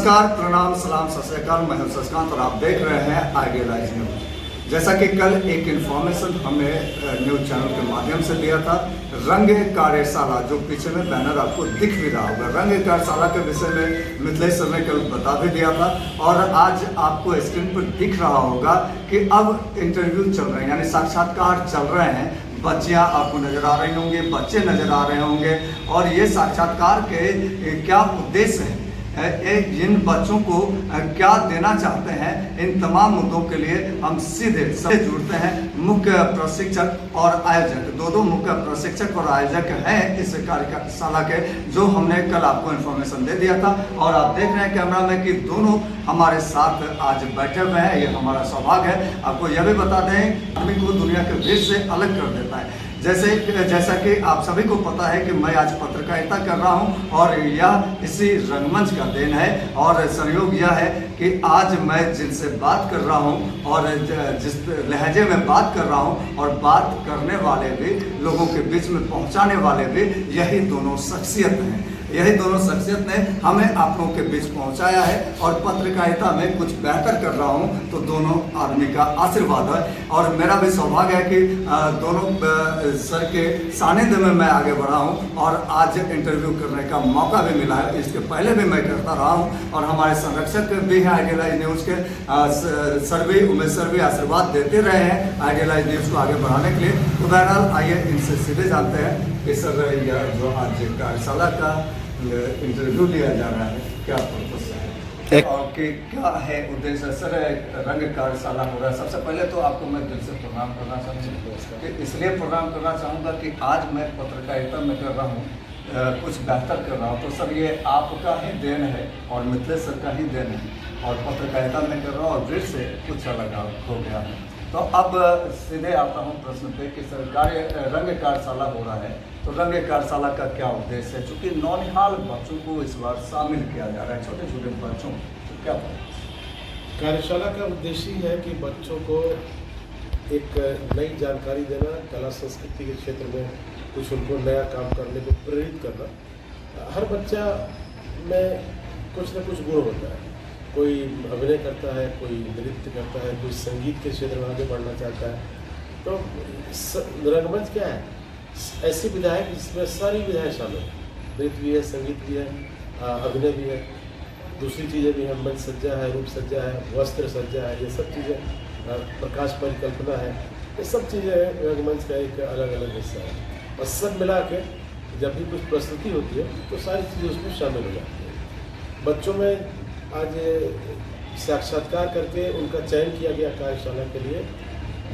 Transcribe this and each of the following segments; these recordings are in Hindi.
नमस्कार, प्रणाम, सलाम, सत श्री अकाल। मैं हूं शशिकांत और आप देख रहे हैं आइडियलाइज न्यूज। जैसा कि कल एक इन्फॉर्मेशन हमें न्यूज चैनल के माध्यम से दिया था, रंग कार्यशाला, जो पीछे में बैनर आपको दिख भी रहा होगा, रंग कार्यशाला के विषय में मिथिलेश सर ने कल बता भी दिया था। और आज आपको स्क्रीन पर दिख रहा होगा कि अब इंटरव्यू चल रहे हैं, यानी साक्षात्कार चल रहे हैं। बच्चियां आपको नजर आ रही होंगी, बच्चे नजर आ रहे होंगे, और ये साक्षात्कार के क्या उद्देश्य है, जिन बच्चों को क्या देना चाहते हैं, इन तमाम मुद्दों के लिए हम सीधे जुड़ते हैं। मुख्य प्रशिक्षक और आयोजक, दो मुख्य प्रशिक्षक और आयोजक हैं इस कार्यशाला के, जो हमने कल आपको इन्फॉर्मेशन दे दिया था। और आप देख रहे हैं कैमरा में कि दोनों हमारे साथ आज बैठे हुए हैं। ये हमारा सौभाग्य है। आपको यह भी बता दें, आदमी को दुनिया के भीड़ से अलग कर देता है। जैसा कि आप सभी को पता है कि मैं आज पत्रकारिता कर रहा हूं, और यह इसी रंगमंच का देन है। और संयोग यह है कि आज मैं जिनसे बात कर रहा हूं और जिस लहजे में बात कर रहा हूं, और बात करने वाले भी, लोगों के बीच में पहुंचाने वाले भी, यही दोनों शख्सियत हैं। यही दोनों शख्सियत ने हमें आप लोगों के बीच पहुंचाया है, और पत्रकारिता में कुछ बेहतर कर रहा हूं तो दोनों आदमी का आशीर्वाद है। और मेरा भी सौभाग्य है कि दोनों सर के सानिध्य में मैं आगे बढ़ा हूं, और आज इंटरव्यू करने का मौका भी मिला है। इसके पहले भी मैं करता रहा हूं, और हमारे संरक्षक भी हैं आइडियलाइज न्यूज़ के, सर भी, उमेश सर भी आशीर्वाद देते रहे हैं आइडियलाइज न्यूज़ को आगे बढ़ाने के लिए। तो बहरहाल आइए इनसे सीधे जानते हैं कि सर, यह जो आज कार्यशाला का इंटरव्यू लिया जा रहा है, क्या पर्पस है और कि क्या है उद्देश्य? सर, रंग कार्यशाला हो रहा है। सबसे पहले तो आपको मैं दिल से प्रणाम करना चाहूँगा, कि इसलिए प्रणाम करना चाहूँगा कि आज मैं पत्रकारिता में कर रहा हूँ, कुछ बेहतर कर रहा हूँ। तो सर, ये आपका ही देन है और मिथिलेश सर का ही देन है, और पत्रकारिता में कर रहा हूँ और भीड़ से कुछ अलग हो गया है। तो अब सीधे आता हूँ प्रश्न पे कि सर, रंग कार्यशाला हो रहा है, तो रंग कार्यशाला का क्या उद्देश्य है? चूँकि नौनिहाल बच्चों को इस बार शामिल किया जा रहा है, छोटे छोटे बच्चों को, तो क्या कार्यशाला का उद्देश्य है कि बच्चों को एक नई जानकारी देना, कला संस्कृति के क्षेत्र में कुछ उनको नया काम करने को प्रेरित करना। हर बच्चा में कुछ न कुछ गुण होता है। कोई अभिनय करता है, कोई नृत्य करता है, कोई संगीत के क्षेत्र में आगे बढ़ना चाहता है। तो रंगमंच क्या है? ऐसी विधा है जिसमें सारी विधाएं शामिल हैं। नृत्य भी है, संगीत भी है, अभिनय भी है, दूसरी चीज़ें भी हैं, मंच सज्जा है, रूप सज्जा है, वस्त्र सज्जा है, ये सब चीज़ें, प्रकाश परिकल्पना है, ये सब चीज़ें रंगमंच का एक अलग अलग हिस्सा है। और सब मिला के जब भी कुछ प्रस्तुति होती है तो सारी चीज़ें उसमें शामिल हो जाती हैं। बच्चों में आज साक्षात्कार करके उनका चयन किया गया कार्यशाला के लिए,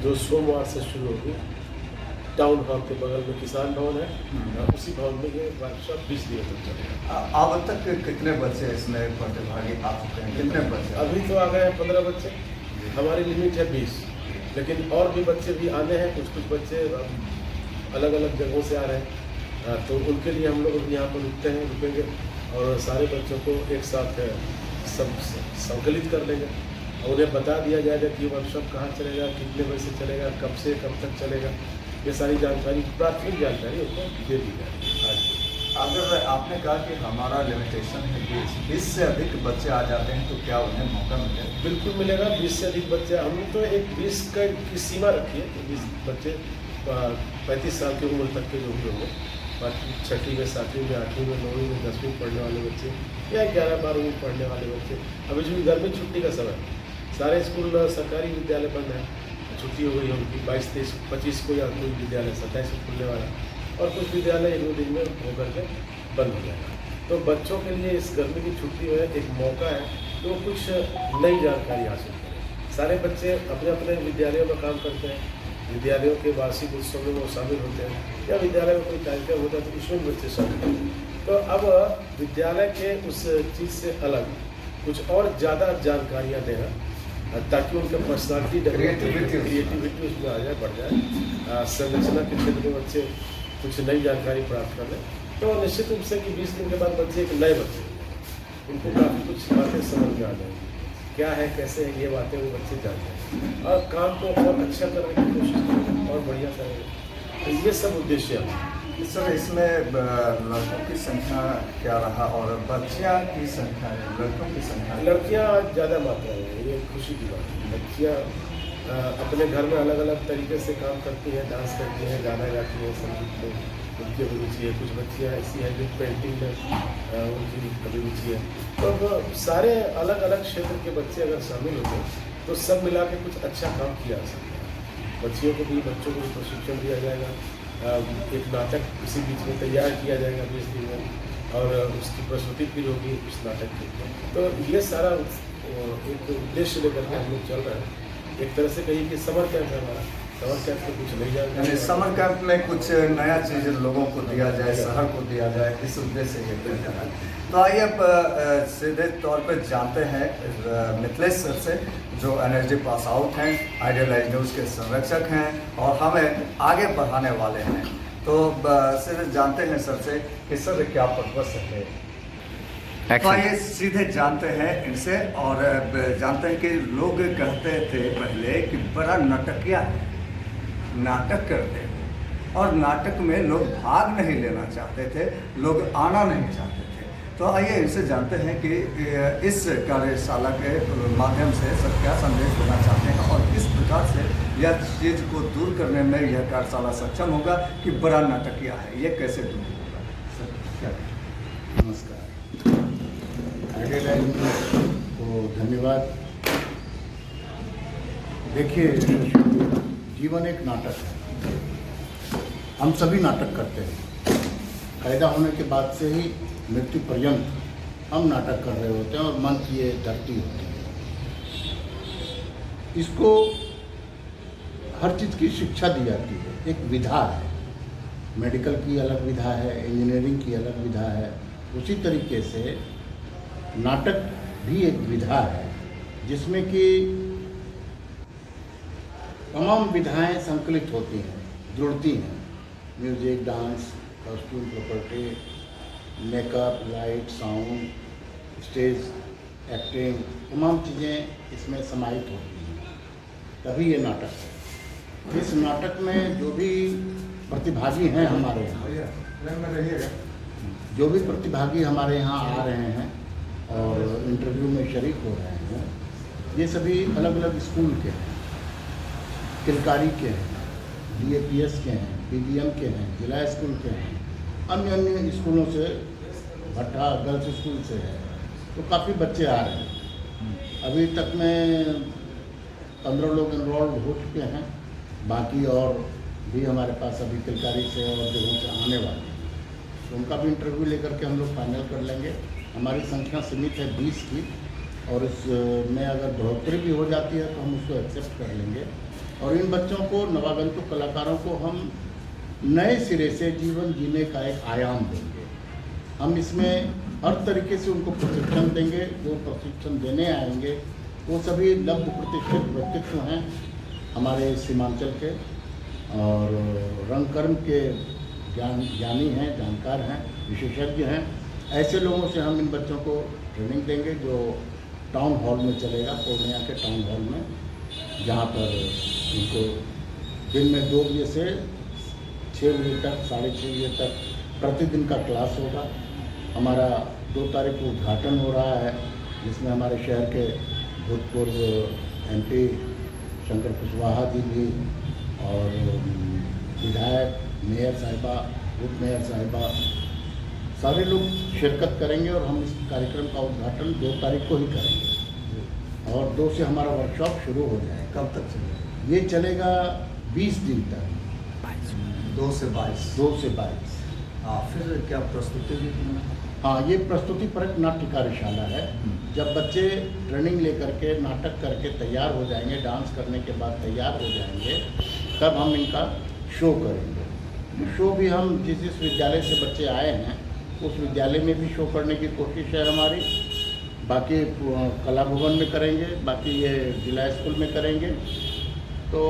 जो सोमवार से शुरू होगी। टाउन हॉल के बगल में किसान भवन है, उसी भवन में ये वर्कशॉप 20 दिनों तक चलेगा। अब तक कितने बच्चे इसमें प्रतिभागी आ चुके हैं? कितने बच्चे? अभी तो आ गए हैं 15 बच्चे, हमारी लिमिट है 20, लेकिन और भी बच्चे भी आने हैं। कुछ बच्चे अलग अलग जगहों से आ रहे हैं, तो उनके लिए हम लोग यहाँ पर रुकेंगे और सारे बच्चों को एक साथ सब संकलित कर लेंगे, और उन्हें बता दिया जाएगा कि वर्कशॉप कहाँ चलेगा, कितने बजे से चलेगा, कब से कब तक चलेगा। ये सारी जानकारी, प्राथमिक जानकारी उनको दे दी जाएगी। आज अगर आपने कहा कि हमारा लिमिटेशन है 20 से अधिक बच्चे आ जाते हैं, तो क्या उन्हें मौका मिलेगा? बिल्कुल मिलेगा। 20 से अधिक बच्चे, हमने तो एक 20 की सीमा रखी है कि 20 बच्चे 35 साल की उम्र तक के जो भी होंगे, बाकी 6वीं में, 7वीं में, 8वीं में, 9वीं में, 10वीं पढ़ने वाले बच्चे, या 11-12वीं पढ़ने वाले बच्चे। अभी जो गर्मी छुट्टी का समय, सारे स्कूल सरकारी विद्यालय बंद है, छुट्टी हो गई है उनकी। 22-23-25 को या कोई विद्यालय 27 को खुलने वाला, और कुछ विद्यालय 1-2 दिन में होकर के बंद हो जाएगा। तो बच्चों के लिए इस गर्मी की छुट्टी में एक मौका है कि वो कुछ नई जानकारी हासिल करें। सारे बच्चे अपने अपने विद्यालयों में काम करते हैं, विद्यालयों के वार्षिक उत्सव में वो शामिल होते हैं, या विद्यालय में कोई कार्यक्रम होता है तो उसमें बच्चे शामिल होते हैं। तो अब विद्यालय के उस चीज़ से अलग कुछ और ज़्यादा जानकारियाँ देना, ताकि उनका पर्सनालिटी क्रिएटिविटी उसमें आ जाए, बढ़ जाए। संरचना के क्षेत्र में बच्चे कुछ नई जानकारी प्राप्त कर लें, तो निश्चित रूप से कि 20 दिन के बाद बच्चे एक नए बच्चे, उनको काफ़ी कुछ बातें समझ में आ जाएंगी, क्या है, कैसे है, ये बातें वो बच्चे जानते हैं, और काम को और अच्छा करने की कोशिश करेंगे और बढ़िया करेंगे। तो ये सब उद्देश्य है। सर इसमें लड़कों की संख्या क्या रहा और बच्चियां की संख्या है, लड़कों की संख्या? लड़कियां ज़्यादा मात्रा में है, ये खुशी की बात है। बच्चियां अपने घर में अलग अलग तरीके से काम करती हैं, डांस करती हैं, गाना गाती हैं, संगीत में उनकी रुचि है। कुछ बच्चियां ऐसी हैं जो पेंटिंग में उनकी कभी रुचि है। तो अब सारे अलग अलग क्षेत्र के बच्चे अगर शामिल होते हैं तो सब मिला के कुछ अच्छा काम किया जा सकता है। बच्चियों को भी, बच्चों को भी प्रशिक्षण दिया जाएगा। एक नाटक इसी बीच में तैयार किया जाएगा 20 दिन में, और उसकी प्रस्तुति फिर होगी उस नाटक की। तो ये सारा एक उद्देश्य लेकर के हम लोग चल रहे हैं। एक तरह से कहिए कि समर कैंप है हमारा। समर कैंप में कुछ नहीं जाएगा, यानी समर कैंप में कुछ नया चीज़ लोगों को दिया जाए, शहर को दिया जाए, इस उद्देश्य से ये किया जा रहा है। तो आइए अब सीधे तौर पर जानते हैं मिथिलेश सर से, जो एनएसडी पास आउट हैं, आइडियल न्यूज़ के संरक्षक हैं और हमें आगे बढ़ाने वाले हैं। तो सीधे जानते हैं सर से कि सर क्या पर्पस है। तो आइए सीधे जानते हैं इनसे और जानते हैं कि लोग कहते थे पहले कि बड़ा नाटकिया है, नाटक करते हैं और नाटक में लोग भाग नहीं लेना चाहते थे, लोग आना नहीं चाहते थे। तो आइए इनसे जानते हैं कि इस कार्यशाला के माध्यम से सर क्या संदेश देना चाहते हैं और किस प्रकार से यह चीज़ को दूर करने में यह कार्यशाला सक्षम होगा कि बड़ा नाटकिया है, ये कैसे दूर होगा सर, क्या? नमस्कार, आइडियल को धन्यवाद। देखिए, जीवन एक नाटक है। हम सभी नाटक करते हैं। पैदा होने के बाद से ही मृत्यु पर्यंत हम नाटक कर रहे होते हैं और मंच ये धरती होती है। इसको हर चीज़ की शिक्षा दी जाती है, एक विधा है। मेडिकल की अलग विधा है, इंजीनियरिंग की अलग विधा है। उसी तरीके से नाटक भी एक विधा है जिसमें कि तमाम विधाएं संकलित होती हैं, जुड़ती हैं। Music, dance, costume, property, makeup, light, sound, stage acting, तमाम चीज़ें इसमें समाहित होती हैं, तभी ये नाटक है। इस नाटक में जो भी प्रतिभागी हैं हमारे यहाँ, जो भी प्रतिभागी हमारे यहाँ आ रहे हैं और इंटरव्यू में शरीक हो रहे हैं, ये सभी अलग अलग स्कूल के हैं। किलकारी के हैं, DAPS के हैं, PBM के हैं, जिला स्कूल के हैं, अन्य अन्य स्कूलों से, भट्टा गर्ल्स स्कूल से है। तो काफ़ी बच्चे आ रहे हैं। अभी तक में 15 लोग इनरोल्ड हो चुके हैं। बाकी और भी हमारे पास अभी किलकारी से और जगहों से आने वाले हैं, तो उनका भी इंटरव्यू लेकर के हम लोग फाइनल कर लेंगे। हमारी संख्या सीमित है 20 की, और इसमें अगर बढ़ोतरी भी हो जाती है तो हम उसको एक्सेप्ट कर लेंगे। और इन बच्चों को, नवागंतुक कलाकारों को हम नए सिरे से जीवन जीने का एक आयाम देंगे। हम इसमें हर तरीके से उनको प्रशिक्षण देंगे। जो प्रशिक्षण देने आएंगे वो सभी लब्ध प्रतिष्ठित व्यक्तित्व हैं हमारे सीमांचल के, और रंगकर्म के ज्ञानी हैं, जानकार हैं, विशेषज्ञ हैं। ऐसे लोगों से हम इन बच्चों को ट्रेनिंग देंगे जो टाउन हॉल में चलेगा, पूर्णिया के टाउन हॉल में, जहाँ पर इनको दिन में 2 बजे से 6 बजे तक, 6:30 बजे तक प्रतिदिन का क्लास होगा। हमारा 2 तारीख को उद्घाटन हो रहा है, जिसमें हमारे शहर के भूतपूर्व MP शंकर कुशवाहा जी भी, और विधायक, मेयर साहिबा, उप मेयर साहिबा, सारे लोग शिरकत करेंगे। और हम इस कार्यक्रम का उद्घाटन 2 तारीख को ही करेंगे, और 2 से हमारा वर्कशॉप शुरू हो जाएगा। कब तक चलेगा? ये चलेगा 20 दिन तक, 2 से 22। 2 से 22। हाँ, फिर क्या प्रस्तुति भी? हाँ, ये प्रस्तुति परक नाट्य कार्यशाला है। जब बच्चे ट्रेनिंग लेकर के नाटक करके तैयार हो जाएंगे, डांस करने के बाद तैयार हो जाएंगे, तब हम इनका शो करेंगे। शो भी हम जिस विद्यालय से बच्चे आए हैं उस विद्यालय में भी शो करने की कोशिश है हमारी। बाकी कला भवन में करेंगे, बाकी ये जिला स्कूल में करेंगे। तो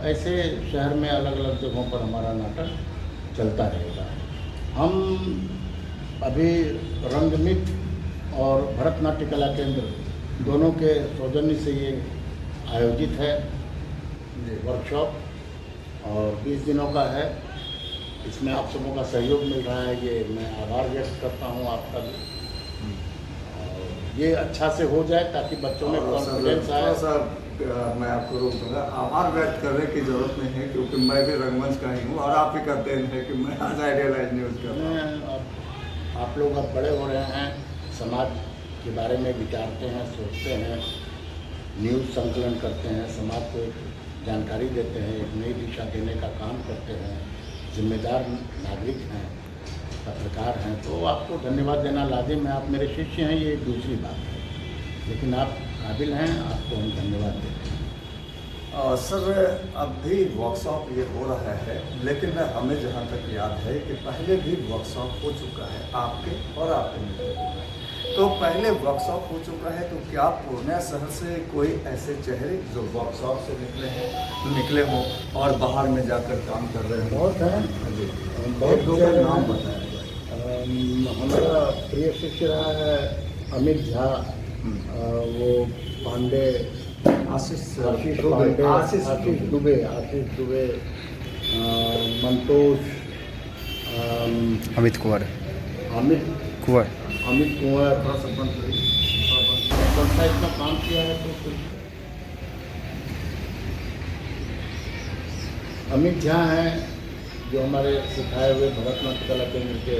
ऐसे शहर में अलग अलग जगहों पर हमारा नाटक चलता रहेगा। हम अभी रंगमित और भरतनाट्य कला केंद्र दोनों के सौजन्य से ये आयोजित है वर्कशॉप, और 20 दिनों का है। इसमें आप सबों का सहयोग मिल रहा है, ये मैं आभार व्यक्त करता हूँ आपका भी। और ये अच्छा से हो जाए ताकि बच्चों में और सर, कॉन्फिडेंस थोड़ा आए। सा मैं आपको रोक दूंगा, आभार व्यक्त करने की जरूरत नहीं है क्योंकि मैं भी रंगमंच का ही हूँ और आप ही का देन है कि मैं आज आइडियलाइज न्यूज़ कर रहा हूँ। आप लोग अब बड़े हो रहे हैं, समाज के बारे में विचारते हैं, सोचते हैं, न्यूज़ संकलन करते हैं, समाज को एक जानकारी देते हैं, एक नई दिशा देने का काम करते हैं, जिम्मेदार नागरिक हैं, पत्रकार हैं, तो आपको धन्यवाद देना लाजिम है। आप मेरे शिष्य हैं, ये दूसरी बात है, लेकिन आप काबिल हैं, आपको हम धन्यवाद देते हैं। सर अभी वर्कशॉप ये हो रहा है, लेकिन हमें जहाँ तक याद है कि पहले भी वर्कशॉप हो चुका है आपके और आपके मित्रों का। तो पहले वर्कशॉप हो चुका है, तो क्या पूर्णिया शहर से कोई ऐसे चेहरे जो वर्कशॉप से निकले हों और बाहर में जाकर काम कर रहे हैं? बहुत हैं जी, बहुत एक दो का नाम बताया जाए। हमारा प्रिय शिष्य रहा है अमित झा, वो पांडे, आशीष पांडे, आशीष दुबे, मंतोष, अमित कुंवर थोड़ा सा बंद संस्था इतना काम किया है। तो फिर अमित झा हैं जो हमारे सिखाए हुए भरतनाट्य कला केंद्र के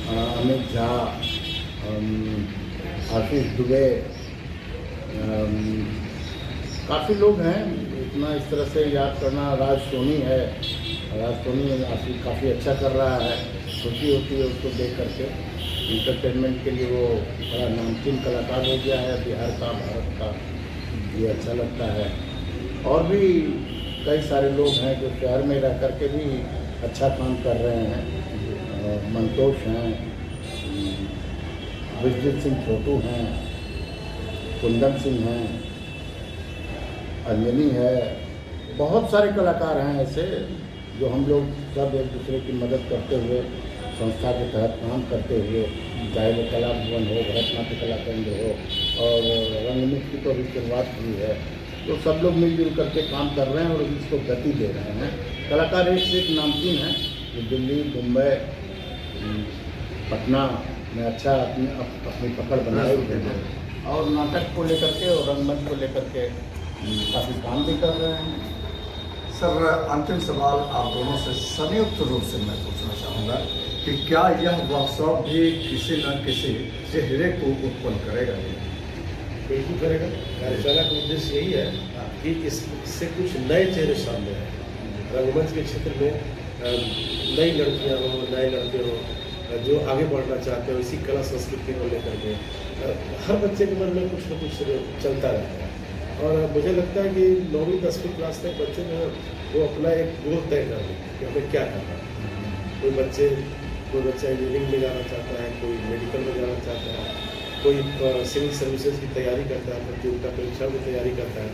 अमित झा, आशीष दुबे, काफ़ी लोग हैं, इतना इस तरह से याद करना। राज सोनी है, राज सोनी आशीष काफ़ी अच्छा कर रहा है, खुशी होती है उसको देख करके। इंटरटेनमेंट के लिए वो बड़ा नामचीन कलाकार हो गया है बिहार का, भारत का, ये अच्छा लगता है। और भी कई सारे लोग हैं जो शहर में रह कर के भी अच्छा काम कर रहे हैं। मंतोष हैं, विजय सिंह छोटू हैं, कुंदन सिंह हैं, अंजनी है, बहुत सारे कलाकार हैं ऐसे जो हम लोग सब एक दूसरे की मदद करते हुए संस्था के तहत काम करते हुए, चाहे वो कला भवन हो, भरतनाट्य कला केंद्र हो और रंगमंच की तो अभी शुरुआत हुई है, तो सब लोग मिलजुल करके काम कर रहे हैं और इसको गति दे रहे हैं। कलाकार एक से एक नामचीन हैं जो दिल्ली, मुंबई, पटना में अच्छा अपनी पकड़ बनाए हुए हैं और नाटक को लेकर के और रंगमंच को लेकर के काफ़ी काम भी कर रहे हैं। सर अंतिम सवाल आप दोनों से संयुक्त रूप से मैं पूछना चाहूँगा कि क्या यह वर्कशॉप भी किसी न किसी चेहरे को उत्पन्न करेगा? बिल्कुल करेगा। कार्यशाला का उद्देश्य यही है कि इससे कुछ नए चेहरे सामने आए। रंगमंच के क्षेत्र में नई लड़कियां हो, नए लड़के हो जो आगे बढ़ना चाहते हो इसी कला संस्कृति को लेकर के। हर बच्चे के मन में कुछ न कुछ चलता रहता है और मुझे लगता है कि 9वीं 10वीं क्लास तक बच्चे जो है वो अपना एक गोल तय कर लें कि हमें क्या करना है। कोई बच्चा इंजीनियरिंग में जाना चाहता है, कोई मेडिकल में जाना चाहता है, कोई सिविल सर्विसेज की तैयारी करता है, प्रतियोगिता परीक्षा की तैयारी करता है।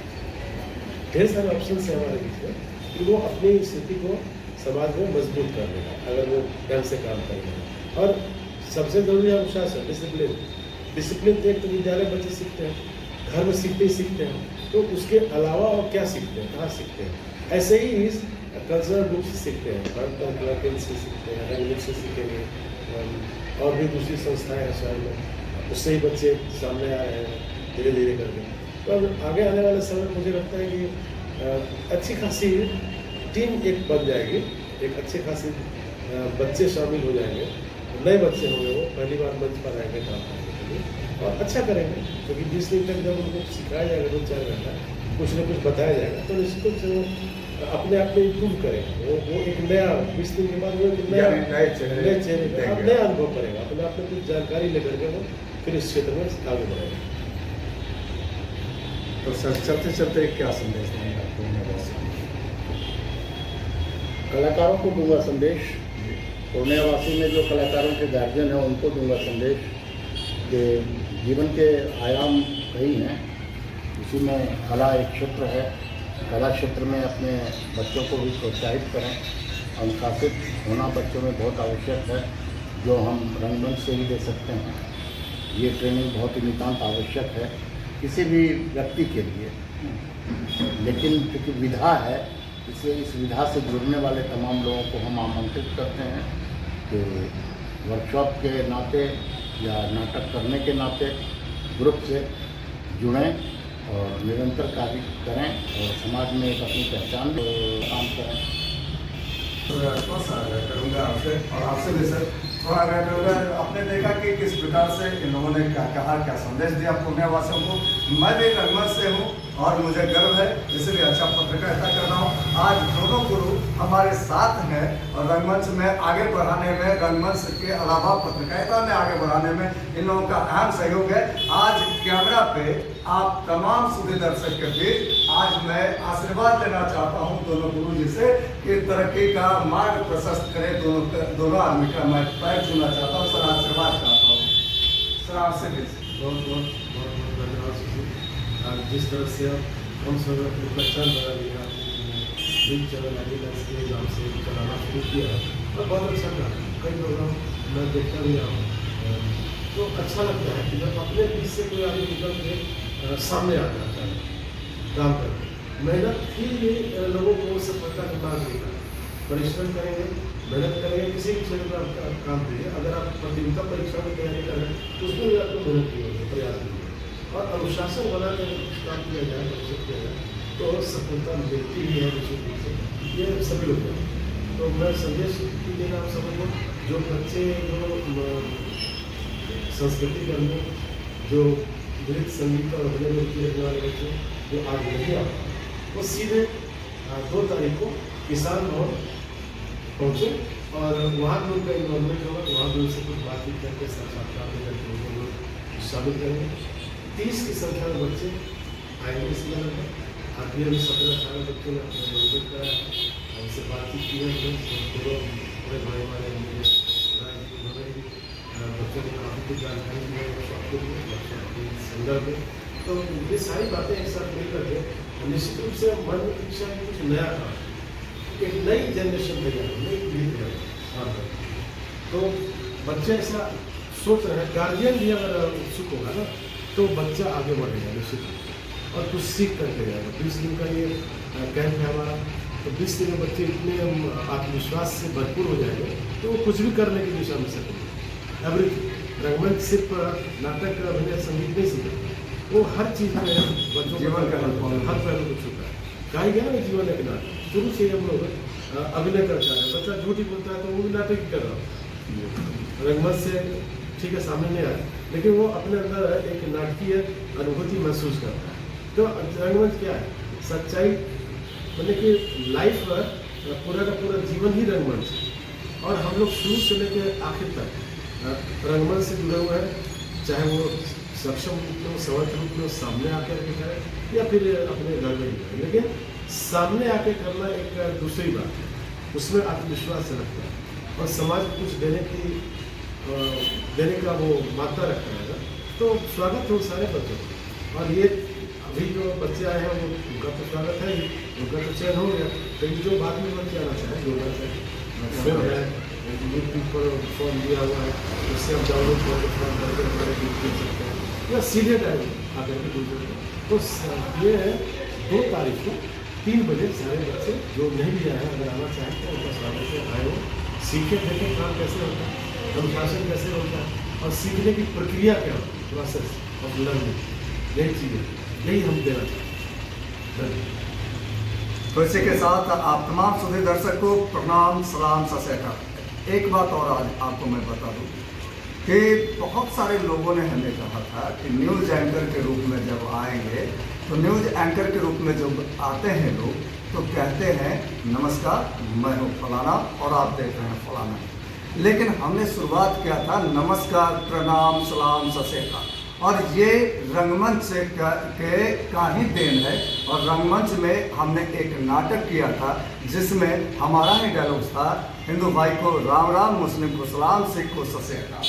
ढेर सारे ऑप्शन है हमारे बीच में कि वो अपनी स्थिति को समाज में मजबूत कर लेगा अगर वो ढंग से काम करेगा। और सबसे जरूरी है अनुशासन, डिसिप्लिन। एक तो विद्यालय बच्चे सीखते हैं, घर में सीखते ही सीखते हैं, तो उसके अलावा और क्या सीखते हैं, कहाँ सीखते हैं। ऐसे ही इस कल्चरल बुक से सीखते हैं, भारत से सीखते हैं, रंगमंच से सीखेंगे और भी दूसरी संस्थाएं हैं शहर में, उससे ही बच्चे सामने आ रहे हैं धीरे धीरे करके। तो आगे आने वाले समय मुझे लगता है कि अच्छी खासी टीम एक बन जाएगी, एक अच्छे खासे बच्चे शामिल हो जाएंगे, नए बच्चे होंगे, वो पहली बार मंच पर आएंगे काम करने के लिए और अच्छा करेंगे। क्योंकि 20 दिन तक जब उनको सिखाया जाएगा 2-4 घंटा कुछ न कुछ बताया जाएगा तो निश्चित रूप से वो अपने आप में इम्प्रूव करेगा। वो एक नया 20 दिन के बाद वो एक नए चेहरे नया अनुभव करेगा, अपने आप में कुछ जानकारी लेकर के वो फिर इस क्षेत्र में आगे बढ़ेगा। तो सर चलते चलते क्या संदेश देंगे आपको? कलाकारों को दूंगा संदेश, पूर्णियावासी में जो कलाकारों के गार्जियन हैं उनको दूंगा संदेश कि जीवन के आयाम कई हैं, इसी में कला एक क्षेत्र है। कला क्षेत्र में अपने बच्चों को भी प्रोत्साहित करें, अनुशासित होना बच्चों में बहुत आवश्यक है, जो हम रंगमंच से ही दे सकते हैं। ये ट्रेनिंग बहुत ही नितांत आवश्यक है किसी भी व्यक्ति के लिए, लेकिन क्योंकि विधा है इसलिए इस विधा से जुड़ने वाले तमाम लोगों को हम आमंत्रित करते हैं कि वर्कशॉप के नाते या नाटक करने के नाते ग्रुप से जुड़ें और निरंतर कार्य करें और समाज में एक अपनी पहचान काम करें। थोड़ा सा करूँगा आपसे और आपसे भी सर थोड़ा करूँगा। आपने देखा कि किस प्रकार से इन लोगों ने क्या कहा, क्या संदेश दिया पुण्यवासियों को। मैं भी रंगमंच से हूँ और मुझे गर्व है, इसलिए अच्छा पत्रकारिता कर रहा हूँ। आज दोनों गुरु हमारे साथ हैं और रंगमंच में आगे बढ़ाने में, रंगमंच के अलावा पत्रकारिता में आगे बढ़ाने में इन लोगों का अहम सहयोग है। आज कैमरा पे आप तमाम सुधी दर्शक के बीच आज मैं आशीर्वाद लेना चाहता हूं दोनों गुरु जी से कि तरक्की का मार्ग प्रशस्त करें दोनों आदमी का। मैं पैर छूना चाहता हूं सर, आशीर्वाद चाहता हूं सर आपसे भी। बहुत धन्यवाद सुधीर। जिस तरह से हम सब अपनी पहचान बना लिया, बिग चैनल एडिटर्स के नाम से चलाना शुरू किया और बहुत अच्छा लगा। कई प्रोग्राम मैं देखता भी रहा हूँ तो अच्छा लगता है कि जब अपने बीच से कोई आदमी निकल के सामने आता है काम करके, मेहनत ही लोगों को सफलता के मार्ग देगा। परिश्रम करेंगे, मेहनत करेंगे, किसी भी क्षेत्र में आप काम करिए। अगर आप प्रतियोगिता परीक्षा में तैयारी कर रहे हैं तो उसमें भी आपको मेहनत की होगी, प्रयास कीजिए और अनुशासन बना कर काम किया जाए, परिश्रम किया जाए तो सफलता मिलती ही है निश्चित रूप से। ये सभी लोग हैं। तो मैं संदेश देना आप सबको, जो बच्चे जो संस्कृति के अंदर जो नृत्य संगीत और अभिनय में रुचि रखने वाले बच्चे जो आज नहीं आ पाए, वो सीधे 2 तारीख को किसान भवन पहुँचे और वहाँ भी उनका इन्वॉल्वमेंट होगा। वहाँ भी उनसे कुछ बातचीत करके साक्षात्कार करके उनको लोग शामिल करेंगे। 30 की संख्या में बच्चे आएंगे इस मेले में। अभी 17-18 बच्चों ने अपना नॉमिनेट कराया है, उनसे बातचीत की है। बड़े भाई हमारे बच्चों को काफ़ी कुछ जानकारी दी है के संदर्भ में। तो ये सारी बातें एक साथ मिल करके निश्चित रूप से मन में इच्छा है कुछ नया काम, एक नई जनरेशन तैयार हो, नई पीढ़ी तैयार हो। तो बच्चे ऐसा सोच रहे हैं, गार्जियन भी अगर उत्सुक होगा ना तो बच्चा आगे बढ़ेगा निश्चित रूप और कुछ सीख करके जाएगा। 20 दिन का ये कैंप है हमारा, तो 20 दिन में बच्चे इतने आत्मविश्वास से भरपूर हो जाएंगे तो वो कुछ भी करने की दिशा में सकेंगे। एवरीथिंग रंगमंच सिर्फ नाटक, अभिनय, संगीत नहीं सीखा, वो हर चीज़ में बच्चों जीवन का हर पहलू को छूता है। कहा गया ना जीवन एक नाटक, शुरू से हम लोग अभिनय करता है। बच्चा झूठ ही बोलता है तो वो भी नाटक ही कर रहा है। रंगमंच से ठीक है सामने नहीं आया, लेकिन वो अपने अंदर एक नाटकीय अनुभूति महसूस करता है। तो रंगमंच क्या है? सच्चाई मतलब कि लाइफ पूरा का पूरा जीवन ही रंगमंच है और हम लोग शुरू से लेकर आखिर तक रंगमंच से जुड़े हुए हैं। चाहे वो सक्षम रूप में, समर्थ रूप में सामने आकर के करें या फिर अपने घर में ही करें, लेकिन सामने आके करना एक दूसरी बात है। उसमें आत्मविश्वास से रखता है और समाज को कुछ देने का वो मात्रा रखता है। तो स्वागत हो सारे बच्चों को। और ये अभी जो बच्चे आए हैं वो उनका तो स्वागत है, उनका तो चयन हो गया। तो जो बाद में बच्चे आना चाहे जोड़ना चाहे यूट्यूब पर फॉर्म दिया हुआ है, उससे हम डाउनलोड करके फॉर्म करके हमारे ग्रुप दे सकते हैं या सीधे डायरेक्ट आकर के जुड़ सकते हैं। तो ये है 2 तारीख को 3 बजे सारे बच्चे जो नहीं भी आए हैं अगर आना चाहें तो उनका स्वागत से आए हो, सीखें, देखें काम कैसे होता है, अनुशासन कैसे होता है और सीखने की प्रक्रिया क्या होती है, प्रोसेस ऑफ लर्निंग। यही चीज़ें यही हम देना चाहते हैं। तो इसी के साथ आप तमाम सुधी दर्शक को प्रणाम, सलाम, सत श्री अकाल। एक बात और आज आपको मैं बता दूं कि बहुत सारे लोगों ने हमें कहा था कि न्यूज़ एंकर के रूप में जब आएंगे तो न्यूज़ एंकर के रूप में जब आते हैं लोग तो कहते हैं नमस्कार, मैं हूँ फलाना और आप देख रहे हैं फलाना। लेकिन हमने शुरुआत किया था नमस्कार, प्रणाम, सलाम, सत श्री अकाल और ये रंगमंच से का ही देन है। और रंगमंच में हमने एक नाटक किया था जिसमें हमारा ही डायलॉग था, हिंदू भाई को राम राम, मुस्लिम को सलाम, सिख को सत श्री अकाल।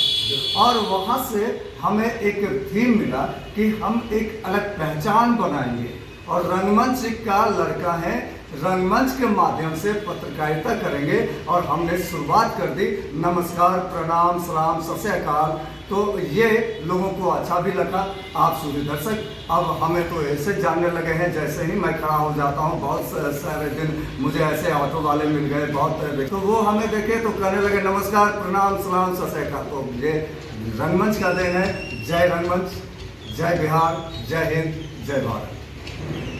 और वहाँ से हमें एक थीम मिला कि हम एक अलग पहचान बनाएंगे। और रंगमंच का लड़का है रंगमंच के माध्यम से पत्रकारिता करेंगे और हमने शुरुआत कर दी नमस्कार, प्रणाम, सलाम, सत श्री अकाल। तो ये लोगों को अच्छा भी लगा। आप सूर्य दर्शक अब हमें तो ऐसे जानने लगे हैं, जैसे ही मैं खड़ा हो जाता हूँ, बहुत सारे दिन मुझे ऐसे ऑटो वाले मिल गए, बहुत, तो वो हमें देखे तो कहने लगे नमस्कार, प्रणाम, सलाम, सत श्री अकाल। तो ये रंगमंच का देन है। जय रंगमंच, जय बिहार, जय हिंद, जय भारत।